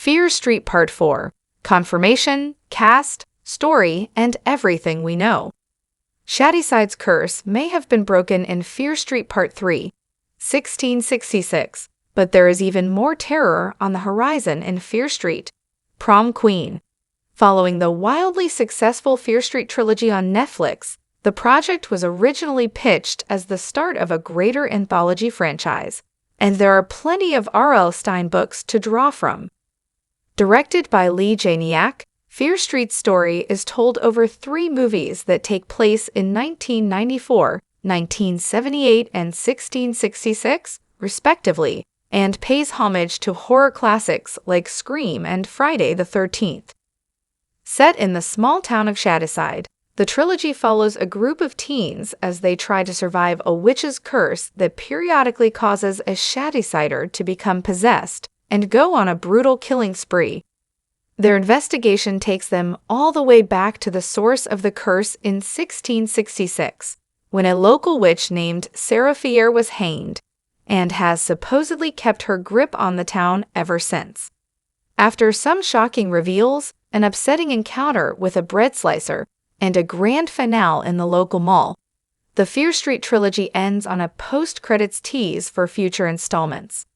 Fear Street Part 4. Confirmation, cast, story, and everything we know. Shadyside curse may have been broken in Fear Street Part 3, 1666, but there is even more terror on the horizon in Fear Street, Prom Queen. Following the wildly successful Fear Street trilogy on Netflix, the project was originally pitched as the start of a greater anthology franchise, and there are plenty of R.L. Stine books to draw from. Directed by Lee Janiak, Fear Street's story is told over 3 movies that take place in 1994, 1978, and 1666, respectively, and pays homage to horror classics like Scream and Friday the 13th. Set in the small town of Shadyside, the trilogy follows a group of teens as they try to survive a witch's curse that periodically causes a Shadysider to become possessed and go on a brutal killing spree. Their investigation takes them all the way back to the source of the curse in 1666, when a local witch named Sarah Fier was hanged, and has supposedly kept her grip on the town ever since. After some shocking reveals, an upsetting encounter with a bread slicer, and a grand finale in the local mall, the Fear Street trilogy ends on a post-credits tease for future installments.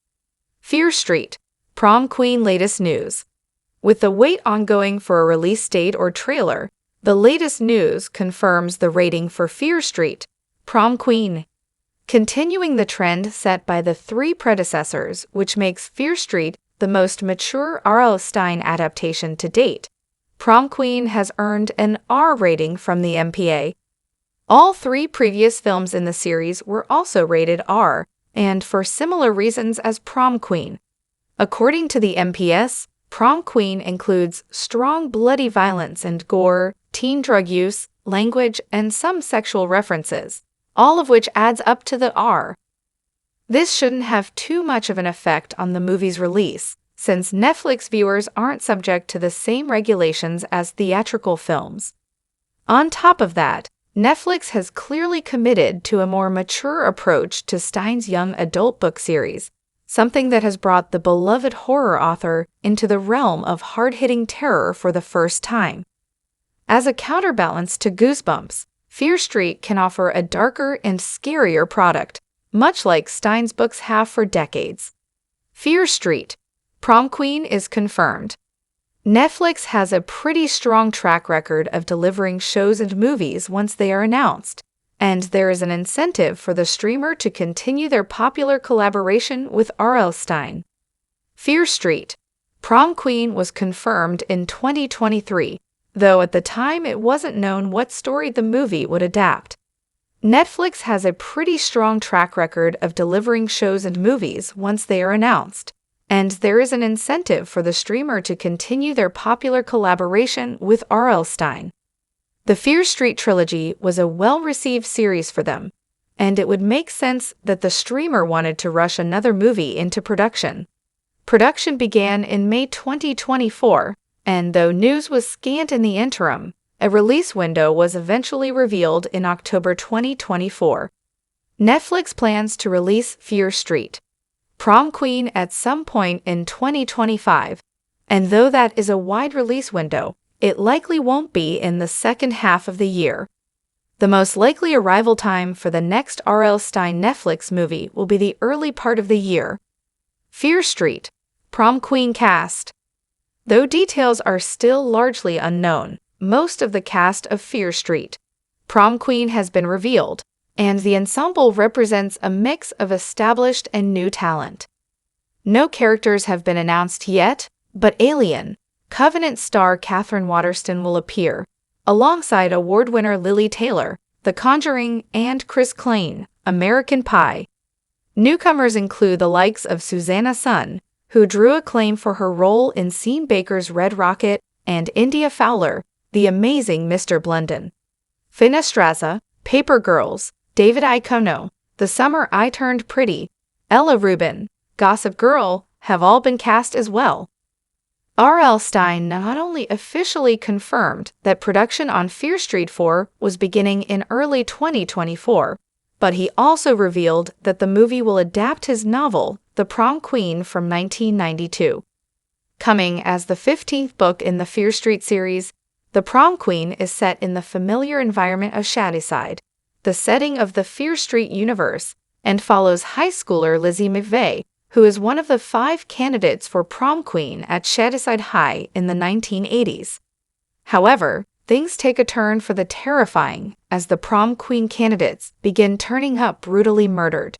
Fear Street, Prom Queen latest news. With the wait ongoing for a release date or trailer, the latest news confirms the rating for Fear Street, Prom Queen. Continuing the trend set by the 3 predecessors, which makes Fear Street the most mature R.L. Stine adaptation to date, Prom Queen has earned an R rating from the MPA. All 3 previous films in the series were also rated R, and for similar reasons as Prom Queen. According to the MPS, Prom Queen includes strong bloody violence and gore, teen drug use, language, and some sexual references, all of which adds up to the R. This shouldn't have too much of an effect on the movie's release, since Netflix viewers aren't subject to the same regulations as theatrical films. On top of that, Netflix has clearly committed to a more mature approach to Stine's young adult book series, something that has brought the beloved horror author into the realm of hard-hitting terror for the first time. As a counterbalance to Goosebumps, Fear Street can offer a darker and scarier product, much like Stine's books have for decades. Fear Street, Prom Queen is confirmed. Netflix has a pretty strong track record of delivering shows and movies once they are announced, and there is an incentive for the streamer to continue their popular collaboration with R.L. Stine. Fear Street, Prom Queen was confirmed in 2023, though at the time it wasn't known what story the movie would adapt. Netflix has a pretty strong track record of delivering shows and movies once they are announced, and there is an incentive for the streamer to continue their popular collaboration with R.L. Stine. The Fear Street trilogy was a well-received series for them, and it would make sense that the streamer wanted to rush another movie into production. Production began in May 2024, and though news was scant in the interim, a release window was eventually revealed in October 2024. Netflix plans to release Fear Street, Prom Queen at some point in 2025, and though that is a wide release window, it likely won't be in the second half of the year. The most likely arrival time for the next R.L. Stine Netflix movie will be the early part of the year. Fear Street, Prom Queen cast. Though details are still largely unknown, most of the cast of Fear Street, Prom Queen has been revealed, and the ensemble represents a mix of established and new talent. No characters have been announced yet, but Alien, Covenant star Katherine Waterston will appear, alongside award winner Lily Taylor, The Conjuring, and Chris Klein, American Pie. Newcomers include the likes of Susanna Sun, who drew acclaim for her role in Sean Baker's Red Rocket, and India Fowler, the amazing Mr. Blunden. Finn Estraza, Paper Girls, David Iacono, The Summer I Turned Pretty, Ella Rubin, Gossip Girl have all been cast as well. R.L. Stine not only officially confirmed that production on Fear Street 4 was beginning in early 2024, but he also revealed that the movie will adapt his novel, The Prom Queen from 1992. Coming as the 15th book in the Fear Street series, The Prom Queen is set in the familiar environment of Shadyside, the setting of the Fear Street universe, and follows high schooler Lizzie McVeigh, who is one of the 5 candidates for prom queen at Shadyside High in the 1980s. However, things take a turn for the terrifying as the prom queen candidates begin turning up brutally murdered.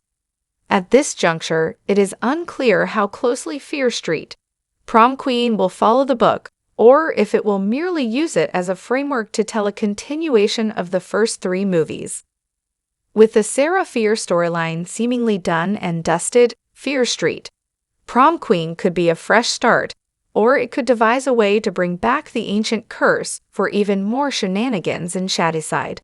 At this juncture, it is unclear how closely Fear Street, Prom Queen will follow the book, or if it will merely use it as a framework to tell a continuation of the first 3 movies. With the Sarah Fear storyline seemingly done and dusted, Fear Street, Prom Queen could be a fresh start, or it could devise a way to bring back the ancient curse for even more shenanigans in Shadyside.